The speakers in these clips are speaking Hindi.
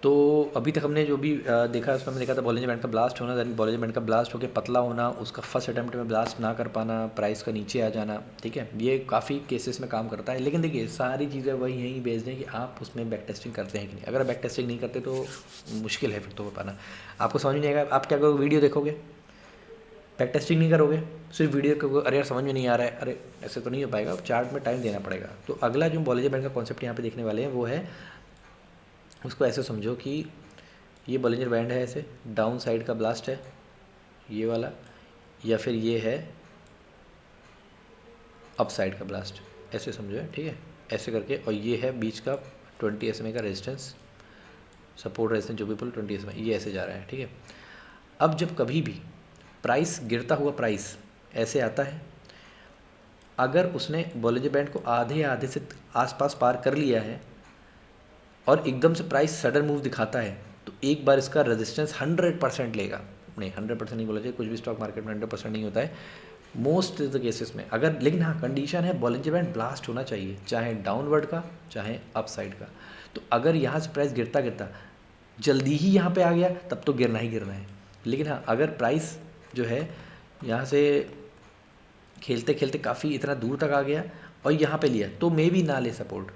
तो अभी तक हमने जो भी देखा उसमें हमने देखा था बॉलिंजर बैंड का ब्लास्ट होना, दैन बॉलिंजर बैंड का ब्लास्ट होकर पतला होना, उसका फर्स्ट अटेम्प्ट में ब्लास्ट ना कर पाना, प्राइस का नीचे आ जाना, ठीक है, ये काफ़ी केसेस में काम करता है। लेकिन देखिए सारी चीज़ें वही यहीं बेस्ड हैं कि आप उसमें बैक टेस्टिंग करते हैं कि नहीं। अगर बैक टेस्टिंग नहीं करते तो मुश्किल है फिर तो हो पाना। आपको समझ में नहीं आएगा, आप क्या करोगे, वीडियो देखोगे, बैक टेस्टिंग नहीं करोगे, सिर्फ वीडियो को अरे यार समझ में नहीं आ रहा है, अरे ऐसे तो नहीं हो पाएगा, चार्ट में टाइम देना पड़ेगा। तो अगला जो बॉलिंजर बैंड का कॉन्सेप्ट यहाँ पे देखने वाले हैं वो है, उसको ऐसे समझो कि ये बॉलिंजर बैंड है, ऐसे डाउन साइड का ब्लास्ट है ये वाला, या फिर ये है अप साइड का ब्लास्ट, ऐसे समझो है, ठीक है, ऐसे करके। और ये है बीच का 20 SMA का रेजिस्टेंस, सपोर्ट रेजिस्टेंस जो भी बोलो 20 SMA, ये ऐसे जा रहा है, ठीक है। अब जब कभी भी प्राइस गिरता हुआ प्राइस ऐसे आता है, अगर उसने बॉलिंजर बैंड को आधे आधे से आसपास पार कर लिया है और एकदम से प्राइस सडन मूव दिखाता है, तो एक बार इसका रेजिस्टेंस 100% लेगा। नहीं 100% नहीं बोला चाहिए, कुछ भी स्टॉक मार्केट में 100% नहीं होता है, मोस्ट ऑफ द केसेस में। अगर लेकिन हाँ कंडीशन है बॉलिंजर बैंड ब्लास्ट होना चाहिए, चाहे डाउनवर्ड का चाहे अप साइड का। तो अगर यहाँ से प्राइस गिरता गिरता जल्दी ही यहाँ पे आ गया तब तो गिरना ही गिरना है। लेकिन हाँ अगर प्राइस जो है यहाँ से खेलते खेलते काफ़ी इतना दूर तक आ गया और यहाँ पे लिया, तो मे भी ना ले सपोर्ट,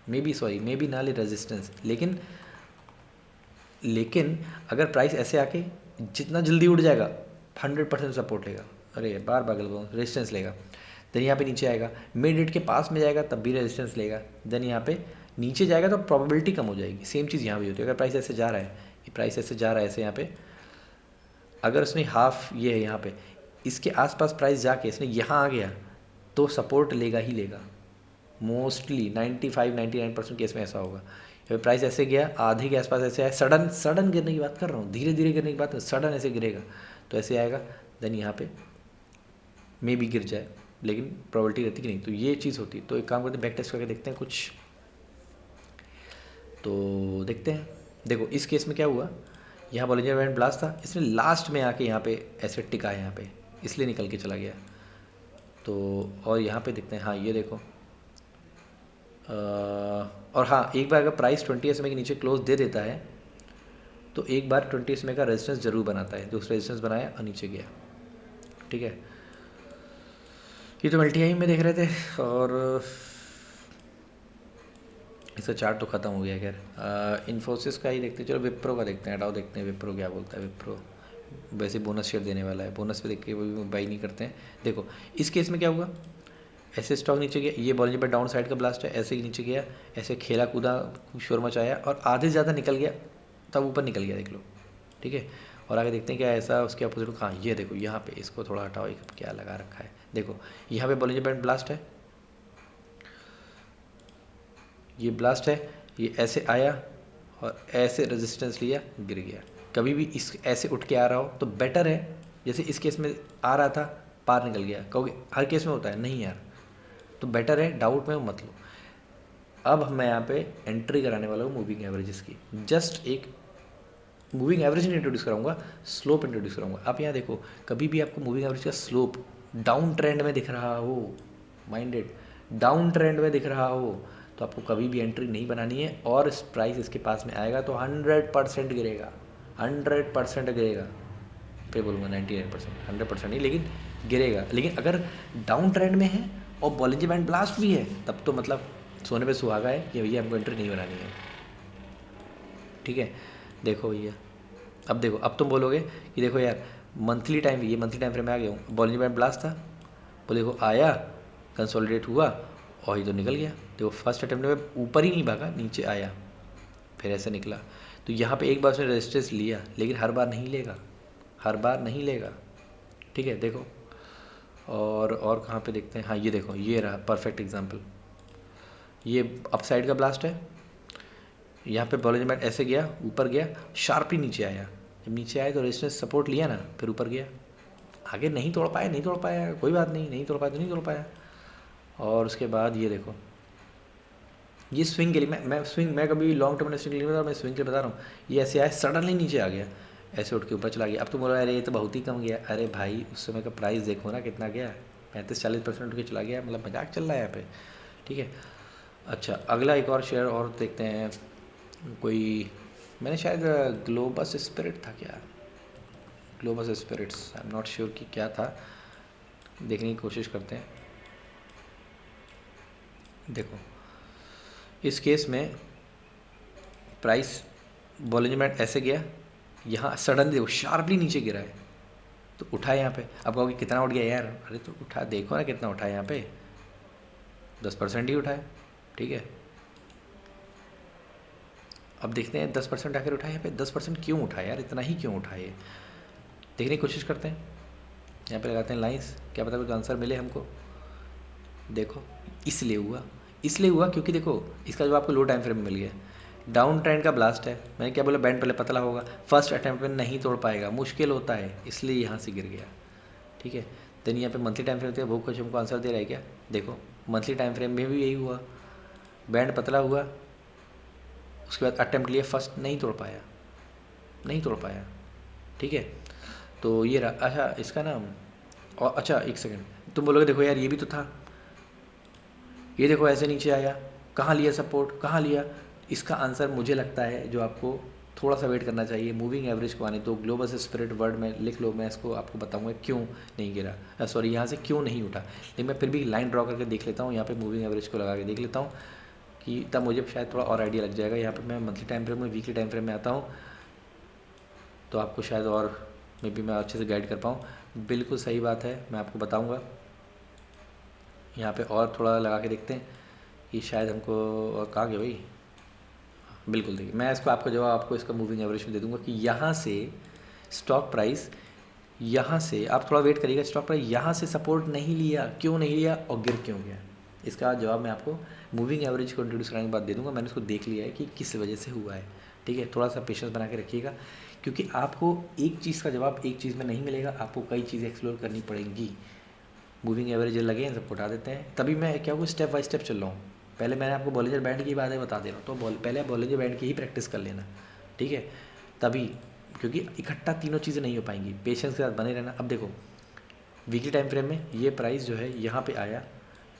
मे बी ना ले रेजिस्टेंस, लेकिन अगर प्राइस ऐसे आके जितना जल्दी उड़ जाएगा 100% सपोर्ट लेगा, अरे बार बार गलत बोल, रेजिस्टेंस लेगा। देन यहाँ पे नीचे आएगा, मिड रेट के पास में जाएगा तब भी रेजिस्टेंस लेगा। देन यहाँ पे नीचे जाएगा तो प्रोबेबिलिटी कम हो जाएगी। सेम चीज़ यहाँ भी होती है, अगर प्राइस ऐसे जा रहा है, ये प्राइस ऐसे जा रहा है ऐसे यहाँ पे, अगर उसने हाफ ये है यहाँ पे इसके आसपास प्राइस जाके इसने यहाँ आ गया तो सपोर्ट लेगा ही लेगा। मोस्टली 95-99% केस में ऐसा होगा। जब प्राइस ऐसे गया आधे के आसपास ऐसे आया, सडन गिरने की बात कर रहा हूँ, धीरे धीरे गिरने की बात नहीं, सडन ऐसे गिरेगा तो ऐसे आएगा, देन यहाँ पे मे भी गिर जाए, लेकिन प्रोबेबिलिटी रहती कि नहीं। तो ये चीज़ होती है। तो एक काम करते हैं, बैक टेस्ट करके देखते हैं कुछ, तो देखते हैं। देखो इस केस में क्या हुआ, यहाँ बॉलिंजर बैंड ब्लास्ट था, इसने लास्ट में आके यहाँ पे ऐसे टिका है यहाँ पे, इसलिए निकल के चला गया। तो और यहाँ पे देखते हैं, हाँ ये देखो और हाँ एक बार अगर प्राइस 20 SMA के नीचे क्लोज दे देता है तो एक बार 20 SMA का रेजिस्टेंस जरूर बनाता है, दूसरा रेजिस्टेंस बनाया और नीचे गया, ठीक है। ये तो मल्टी में देख रहे थे और इसका चार्ट तो ख़त्म हो गया। खैर इन्फोसिस का ही देखते हैं, चलो विप्रो का देखते हैं, हटाओ देखते हैं विप्रो क्या बोलता है। विप्रो वैसे बोनस शेयर देने वाला है, बोनस पे देख के वो भी बाई नहीं करते हैं। देखो इस केस में क्या हुआ, ऐसे स्टॉक नीचे गया, ये बॉलिंजर बैंड डाउन साइड का ब्लास्ट है, ऐसे ही नीचे गया, ऐसे खेला कूदा शोर मचाया और आधे से ज़्यादा निकल गया तब ऊपर निकल गया, देख लो, ठीक है। और आगे देखते हैं क्या ऐसा उसके अपोजिट, हाँ ये देखो यहाँ पे इसको थोड़ा हटाओ, एक क्या लगा रखा है, देखो यहाँ पे बॉलिंजर बैंड ब्लास्ट है, ये ब्लास्ट है, ये ऐसे आया और ऐसे रेजिस्टेंस लिया, गिर गया। कभी भी इस ऐसे उठ के आ रहा हो तो बेटर है, जैसे इस केस में आ रहा था पार निकल गया, कहोगे हर केस में होता है, नहीं यार, तो बेटर है डाउट में मत लो। अब मैं यहाँ पे एंट्री कराने वाला हूँ मूविंग एवरेजेस की, जस्ट एक मूविंग एवरेज नहीं इंट्रोड्यूस कराऊंगा, स्लोप इंट्रोड्यूस कराऊंगा। आप यहाँ देखो कभी भी आपको मूविंग एवरेज का स्लोप डाउन ट्रेंड में दिख रहा हो, माइंडेड डाउन ट्रेंड में दिख रहा हो, तो आपको कभी भी एंट्री नहीं बनानी है। और प्राइस इसके पास में आएगा तो 100% गिरेगा, 100% गिरेगा, फिर बोलूँगा 99%, 100% नहीं लेकिन गिरेगा। लेकिन अगर डाउन ट्रेंड में है और बॉलिंजर बैंड ब्लास्ट भी है तब तो मतलब सोने पे सुहागा है कि भैया हमको एंट्री नहीं बनानी है, ठीक है। देखो भैया अब देखो, अब तुम बोलोगे कि देखो यार मंथली टाइम, ये मंथली टाइम फ्रेम में आ गया हूँ, बॉलिंजर बैंड ब्लास्ट था, बोले देखो आया कंसोलिडेट हुआ और ये तो निकल गया। देखो फर्स्ट अटेम्प्ट में ऊपर ही नहीं भागा, नीचे आया फिर ऐसे निकला। तो यहाँ पे एक बार उसने रेजिस्टेंस लिया, लेकिन हर बार नहीं लेगा, हर बार नहीं लेगा, ठीक है। देखो और कहाँ पे देखते हैं, हाँ ये देखो ये रहा परफेक्ट एग्जांपल, ये अप साइड का ब्लास्ट है, यहाँ पे बॉलिंजर बैंड ऐसे गया, ऊपर गया, शार्पली नीचे आया, जब नीचे आया तो रेजिस्टेंस सपोर्ट लिया ना, फिर ऊपर गया, आगे नहीं तोड़ पाया, नहीं तोड़ पाया, कोई बात नहीं, नहीं तोड़ पाया तो नहीं तोड़ पाया। और उसके बाद ये देखो, ये स्विंग के लिए मैं कभी लॉन्ग टर्म इन्वेस्टिंग के लिए बता रहा हूँ, मैं स्विंग के लिए बता रहा हूँ। ये ऐसे आया सडनली नीचे आ गया, ऐसे उठ के ऊपर चला गया। अब तो बोला अरे ये तो बहुत ही कम गया, अरे भाई उस समय का प्राइस देखो ना कितना गया, 35-40% उठ के चला गया, मतलब मजाक चल रहा है यहाँ पे, ठीक है। अच्छा अगला एक और शेयर और देखते हैं, कोई मैंने शायद ग्लोबस स्पिरिट था क्या, Globus spirits, I am not sure कि क्या था, देखने की कोशिश करते हैं। देखो इस केस में प्राइस बॉलिंजर बैंड ऐसे गया, यहाँ सडनली देखो शार्पली नीचे गिरा है, तो उठा यहाँ पे। अब कहोगे कितना उठ गया यार, अरे तो उठा, देखो ना कितना उठा है यहाँ पे, 10% ही उठा है, ठीक है। अब देखते हैं 10% आकर उठा है यहाँ पे, 10% क्यों उठा है यार, इतना ही क्यों उठा है ये, देखने की कोशिश करते हैं। यहाँ पे लगाते हैं लाइंस, क्या पता कुछ आंसर मिले हमको। देखो इसलिए हुआ क्योंकि देखो इसका जो आपको लो टाइम फ्रेम मिल गया, डाउन ट्रेंड का ब्लास्ट है। मैंने क्या बोला, बैंड पहले पतला होगा, फर्स्ट अटैम्प्ट में नहीं तोड़ पाएगा, मुश्किल होता है, इसलिए यहाँ से गिर गया, ठीक है। देन यहाँ पे मंथली टाइम फ्रेम थे, वो कुछ हमको आंसर दे रहा है क्या, देखो मंथली टाइम फ्रेम में भी यही हुआ, बैंड पतला हुआ, उसके बाद अटैम्प्ट लिया, फर्स्ट नहीं तोड़ पाया, ठीक है। तो ये रहा, अच्छा इसका नाम, और अच्छा एक सेकंड, तुम बोलोगे देखो यार ये भी तो था, ये देखो ऐसे नीचे आया, कहाँ लिया सपोर्ट, कहाँ लिया, इसका आंसर मुझे लगता है जो आपको थोड़ा सा वेट करना चाहिए, मूविंग एवरेज को आने। तो ग्लोबस स्पिरिट वर्ड में लिख लो, मैं इसको आपको बताऊंगा क्यों नहीं गिरा, सॉरी यहाँ से क्यों नहीं उठा, लेकिन मैं फिर भी लाइन ड्रॉ करके देख लेता हूँ, यहाँ पे मूविंग एवरेज को लगा के देख लेता हूँ, कि तब मुझे शायद थोड़ा और आइडिया लग जाएगा। यहाँ पे मैं मंथली टाइम फ्रेम में, वीकली टाइम फ्रेम में आता हूँ, तो आपको शायद और मे बी मैं अच्छे से गाइड कर पाऊँ। बिल्कुल सही बात है, मैं आपको बताऊँगा। यहाँ पे और थोड़ा लगा के देखते हैं कि शायद हमको, और कहाँ गया भाई, बिल्कुल देखिए मैं इसको आपको जवाब आपको इसका मूविंग एवरेज में दे दूंगा कि यहाँ से स्टॉक प्राइस, यहाँ से आप थोड़ा वेट करिएगा, स्टॉक प्राइस यहाँ से सपोर्ट नहीं लिया, क्यों नहीं लिया और गिर क्यों गया, इसका जवाब मैं आपको मूविंग एवरेज को इंट्रोड्यूस करने के बाद दे दूंगा। मैंने उसको देख लिया है कि किस वजह से हुआ है, ठीक है। थोड़ा सा पेशेंस बना के रखिएगा, क्योंकि आपको एक चीज़ का जवाब एक चीज़ में नहीं मिलेगा, आपको कई चीज़ें एक्सप्लोर करनी पड़ेंगी। मूविंग एवरेज लगे हैं, सबको उठा देते हैं, तभी मैं क्या हुआ स्टेप बाय स्टेप चल रहा हूँ। पहले मैंने आपको बॉलिंजर बैंड की बातें बता दे रहा हूँ, तो पहले बॉलिंजर बैंड की ही प्रैक्टिस कर लेना, ठीक है। तभी, क्योंकि इकट्ठा तीनों चीज़ें नहीं हो पाएंगी, पेशेंस के साथ बने रहना। अब देखो वीकली टाइम फ्रेम में ये प्राइस जो है यहाँ पे आया,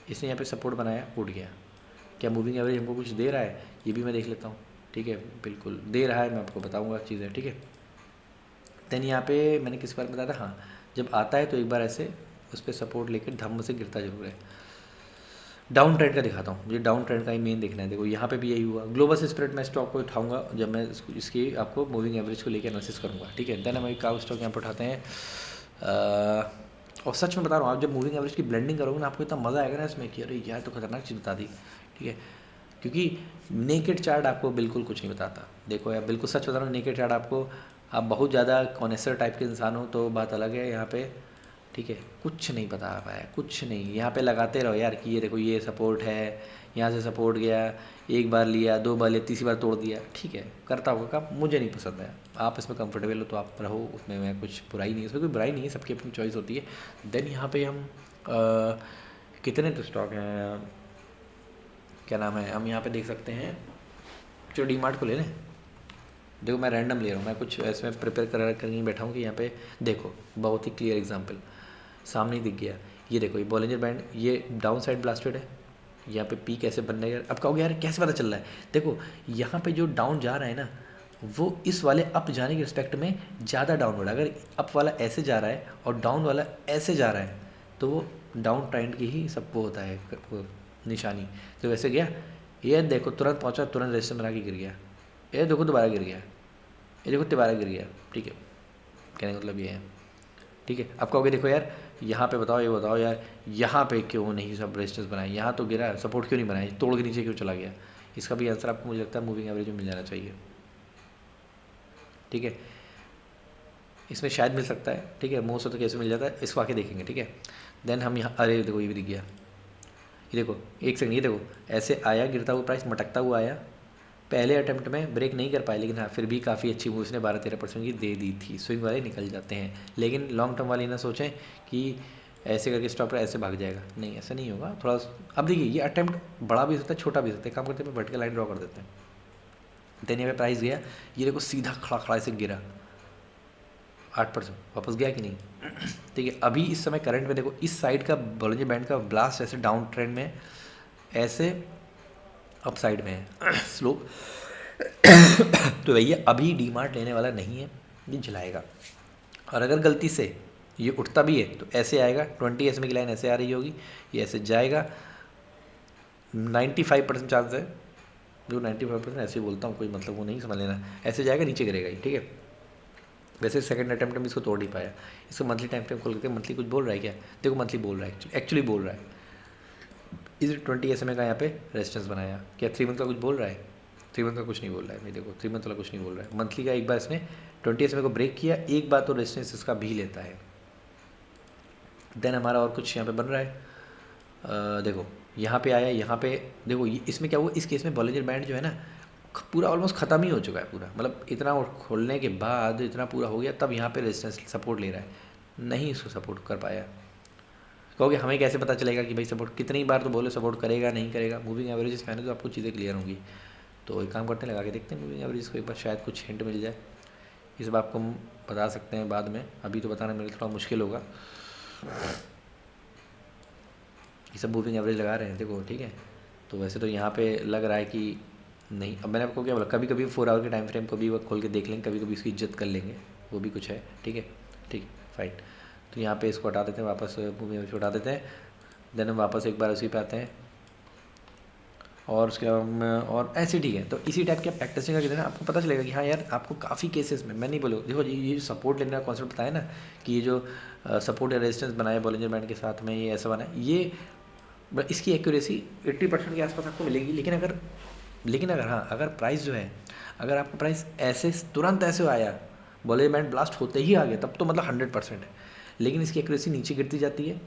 इसने यहाँ पे सपोर्ट बनाया, उठ गया, क्या मूविंग एवरेज हमको कुछ दे रहा है, ये भी मैं देख लेता हूँ, ठीक है। बिल्कुल दे रहा है, मैं आपको बताऊँगा चीज़ें, ठीक है। देन यहाँ पे मैंने किस बार बताया था, हाँ जब आता है तो एक बार ऐसे उस पर सपोर्ट लेकर धम्म से गिरता जरूर है। डाउन ट्रेंड का दिखाता हूँ, मुझे डाउन ट्रेंड का ही मेन देखना है। देखो यहाँ पे भी यही हुआ, ग्लोबस स्प्रेड मैं स्टॉक को उठाऊंगा जब मैं इसकी आपको मूविंग एवरेज को लेकर एनालिसिस करूँगा, ठीक है। देन हम एक काउ स्टॉक यहाँ पर उठाते हैं, और सच में बता रहा हूँ, आप जब मूविंग एवरेज की ब्लेंडिंग करोगे ना, आपको इतना मज़ा आएगा ना इसमें कि अरे यार तो खतरनाक चीज़ बता दी, ठीक है। क्योंकि नेकेड चार्ट आपको बिल्कुल कुछ नहीं बताता। देखो यार बिल्कुल सच बता रहा हूँ, नेकेड चार्ट आपको, आप बहुत ज़्यादा कॉनेसर टाइप के इंसान हो तो बात अलग है, यहाँ पे ठीक है कुछ नहीं बता पाया, कुछ नहीं। यहाँ पे लगाते रहो यार कि ये देखो ये सपोर्ट है, यहाँ से सपोर्ट गया, एक बार लिया, दो बार लिया, तीसरी बार तोड़ दिया, ठीक है करता होगा काम, मुझे नहीं पसंद है। आप इसमें कंफर्टेबल हो तो आप रहो, उसमें मैं कुछ बुराई नहीं है, इसमें कोई बुराई नहीं है, सबकी अपनी चॉइस होती है। देन यहाँ पे हम कितने तो स्टॉक हैं, क्या नाम है, हम यहाँ पे देख सकते हैं, जो डी मार्ट को ले लें। देखो मैं रैंडम ले रहा हूँ, मैं कुछ इसमें प्रिपेयर कर नहीं बैठा हूँ कि यहाँ पे देखो बहुत ही क्लियर एग्जांपल सामने ही दिख गया। ये देखो ये बॉलिंजर बैंड, ये डाउन साइड ब्लास्टेड है, यहाँ पे पीक ऐसे बनने का। अब कहोगे यार कैसे पता चल रहा है, देखो यहाँ पे जो डाउन जा रहा है ना, वो इस वाले अप जाने के रिस्पेक्ट में ज़्यादा डाउनवर्ड। अगर अप वाला ऐसे जा रहा है और डाउन वाला ऐसे जा रहा है, तो वो डाउन ट्रेंड की ही सब वो होता है, वो निशानी। तो वैसे गया, ये देखो तुरंत पहुँचा, तुरंत रेजिस्टेंस बना के गिर गया, ये देखो दोबारा गिर गया, ये देखो दोबारा गिर गया, ठीक है। कहने का मतलब ये है, ठीक है। अब कहोगे देखो यार यहाँ पे बताओ, ये बताओ यार यहाँ पे क्यों नहीं सब रेजिस्टेंस बनाए, यहाँ तो गिरा, सपोर्ट क्यों नहीं बनाया, तोड़ के नीचे क्यों चला गया, इसका भी आंसर आपको मुझे लगता है मूविंग एवरेज में मिल जाना चाहिए, ठीक है। इसमें शायद मिल सकता है, ठीक है, मोस्ट ऑफ तो कैसे मिल जाता है इसको आके देखेंगे, ठीक है। देन हम यहाँ, अरे देखो ये भी दिख गया, ये देखो एक सेकंड, ये देखो ऐसे आया गिरता हुआ प्राइस, मटकता हुआ आया, पहले अटैम्प्ट में ब्रेक नहीं कर पाए, लेकिन हाँ फिर भी काफ़ी अच्छी मूव इसने 12-13% की दे दी थी। स्विंग वाले निकल जाते हैं, लेकिन लॉन्ग टर्म वाले ना सोचें कि ऐसे करके स्टॉप पर ऐसे भाग जाएगा, नहीं ऐसा नहीं होगा थोड़ा। अब देखिए ये अटैम्प्ट बड़ा भी हो सकता है, छोटा भी हो सकता है, काम करते हैं वर्टिकल लाइन ड्रॉ कर देते हैं। देन यहाँ पे प्राइस गया, ये देखो सीधा खड़ा खड़ा से गिरा, 8% वापस गया कि नहीं, ठीक है। अभी इस समय करंट में देखो इस साइड का बॉलिंजर बैंड का ब्लास्ट ऐसे डाउन ट्रेंड में, ऐसे अप साइड में है स्लोप तो भैया अभी डी मार्ट लेने वाला नहीं है, ये जलाएगा। और अगर गलती से ये उठता भी है तो ऐसे आएगा, 20 SMA की लाइन ऐसे आ रही होगी, ये ऐसे जाएगा, 95% चांस है, जो 95% ऐसे ही बोलता हूँ, कोई मतलब वो नहीं समझ लेना, ऐसे जाएगा नीचे गिरेगा ही, ठीक है। वैसे सेकंड अटेम्प्ट में इसको तोड़ नहीं पाया। इसको मंथली टाइम फ्रेम खोल के, मंथली कुछ बोल रहा है क्या? देखो मंथली बोल रहा है, एक्चुअली बोल रहा है। इस 20 SMA का यहाँ पे रेजिस्टेंस बनाया, क्या 3 मंथ का कुछ बोल रहा है? 3 मंथ का कुछ नहीं बोल रहा है भाई, देखो 3 मंथ वाला कुछ नहीं बोल रहा है। मंथली का एक बार इसने 20 SMA को ब्रेक किया, एक बार तो रेजिस्टेंस इसका भी लेता है। देन हमारा और कुछ यहाँ पे बन रहा है, देखो यहाँ पे आया, यहाँ पे देखो इसमें क्या हुआ, इस केस में बॉलिंजर बैंड जो है ना पूरा ऑलमोस्ट ख़त्म ही हो चुका है पूरा, मतलब इतना खोलने के बाद इतना पूरा हो गया, तब यहाँ पे रेजिस्टेंस सपोर्ट ले रहा है, नहीं इसको सपोर्ट कर पाया। कहोगे हमें कैसे पता चलेगा कि भाई सपोर्ट, कितनी बार तो बोले सपोर्ट करेगा नहीं करेगा, मूविंग एवरेजेस पहले तो आपको चीज़ें क्लियर होंगी। तो एक काम करते हैं, लगा के देखते हैं मूविंग एवरेज को एक बार, शायद कुछ हिंट मिल जाए। इस बात को हम बता सकते हैं बाद में, अभी तो बताना मेरे लिए थोड़ा मुश्किल होगा। ये सब मूविंग एवरेज लगा रहे हैं देखो, ठीक है। तो वैसे तो यहाँ पे लग रहा है कि नहीं, अब मैंने आपको क्या बोला, कभी कभी 4 आवर के टाइम फ्रेम को भी वो खोल के देख लेंगे, कभी कभी इसकी इज्जत कर लेंगे, वो भी कुछ है, ठीक है। ठीक, फाइन। तो यहाँ पे इसको हटा देते हैं, वापस मूविंग एवरेज हटा देते हैं। देन हम वापस एक बार उसी पे आते हैं, और उसके अलावा और ऐसे ठीक है। तो इसी टाइप के प्रैक्टिसिंग करके देना, आपको पता चलेगा कि हाँ यार, आपको काफ़ी केसेस में, मैं नहीं बोलूँ, देखो ये जो सपोर्ट लेने का कॉन्सेप्ट बताया ना, कि ये जो सपोर्ट या रेजिस्टेंस बनाया बॉलिंजर बैंड के साथ में, ये ऐसा बना है, ये इसकी एक्यूरेसी 80% के आसपास आपको मिलेगी। लेकिन अगर हाँ, अगर प्राइस जो है, अगर आपका प्राइस ऐसे तुरंत ऐसे आया, बॉलिंजर बैंड ब्लास्ट होते ही आ गया, तब तो मतलब 100% है। लेकिन इसकी एक्यूरेसी नीचे गिरती जाती है,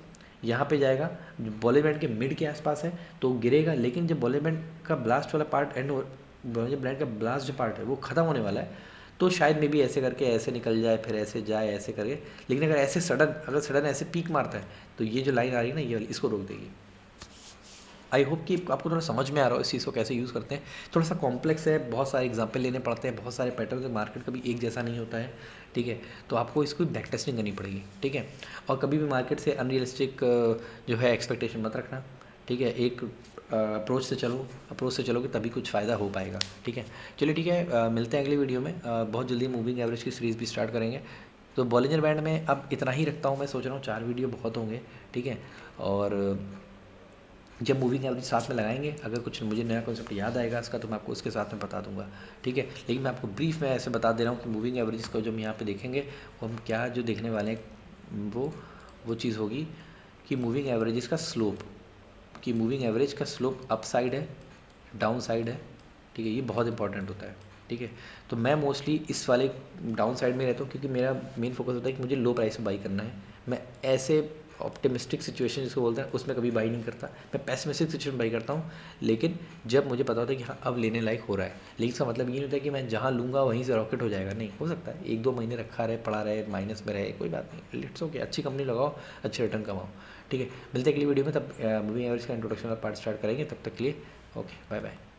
यहाँ पे जाएगा, जो बॉलिंजर बैंड के मिड के आसपास है तो गिरेगा, लेकिन जब बॉलिंजर बैंड का ब्लास्ट वाला पार्ट एंड, बॉलिंजर बैंड का ब्लास्ट जो पार्ट है वो ख़त्म होने वाला है, तो शायद मे भी ऐसे करके ऐसे निकल जाए, फिर ऐसे जाए, ऐसे करके। लेकिन अगर ऐसे सडन ऐसे पीक मारता है, तो ये जो लाइन आ रही है ना, ये वाली, इसको रोक देगी। आई होप कि आपको थोड़ा समझ में आ रहा हो इस चीज़ को कैसे यूज़ करते हैं। थोड़ा सा कॉम्प्लेक्स है, बहुत सारे एग्जाम्पल लेने पड़ते हैं, बहुत सारे पैटर्न, मार्केट कभी एक जैसा नहीं होता है, ठीक है। तो आपको इसको बैक टेस्टिंग करनी पड़ेगी, ठीक है। और कभी भी मार्केट से अनरियलिस्टिक जो है एक्सपेक्टेशन मत रखना, ठीक है। एक अप्रोच से चलोगे तभी कुछ फ़ायदा हो पाएगा, ठीक है। चलिए ठीक है, मिलते हैं अगली वीडियो में। बहुत जल्दी मूविंग एवरेज की सीरीज़ भी स्टार्ट करेंगे। तो बॉलिंजर बैंड में अब इतना ही रखता हूँ, मैं सोच रहा हूँ 4 वीडियो बहुत होंगे, ठीक है। और जब मूविंग एवरेज साथ में लगाएंगे, अगर कुछ मुझे नया कॉन्सेप्ट याद आएगा इसका, तो मैं आपको उसके साथ में बता दूंगा, ठीक है। लेकिन मैं आपको ब्रीफ में ऐसे बता दे रहा हूँ कि मूविंग एवरेज को जब हम यहाँ पे देखेंगे, वो हम क्या जो देखने वाले हैं, वो चीज़ होगी कि मूविंग एवरेज का स्लोप, कि मूविंग एवरेज का स्लोप अप साइड है, डाउन साइड है, ठीक है। ये बहुत इंपॉर्टेंट होता है, ठीक है। तो मैं मोस्टली इस वाले डाउन साइड में रहता हूँ, क्योंकि मेरा मेन फोकस होता है कि मुझे लो प्राइस में बाई करना है। मैं ऐसे ऑप्टिमिस्टिक सिचुएशन जिसको बोलते हैं, उसमें कभी बाई नहीं करता, मैं पेसिमिस्टिक सिचुएशन बाई करता हूँ। लेकिन जब मुझे पता होता है कि हाँ अब लेने लायक हो रहा है, लेकिन इसका मतलब ये नहीं होता कि मैं जहाँ लूँगा वहीं से रॉकेट हो जाएगा, नहीं हो सकता है 1-2 महीने रखा रहे, पड़ा रहे, माइनस में रहे, कोई बात नहीं, लेट्स ओके, अच्छी कंपनी लगाओ, अच्छे रिटर्न कमाओ, ठीक है। मिलते हैं अगली वीडियो में, तब मूविंग एवरेज का इंट्रोडक्शन वाला पार्ट स्टार्ट करेंगे, तब तक के लिए ओके, बाय बाय।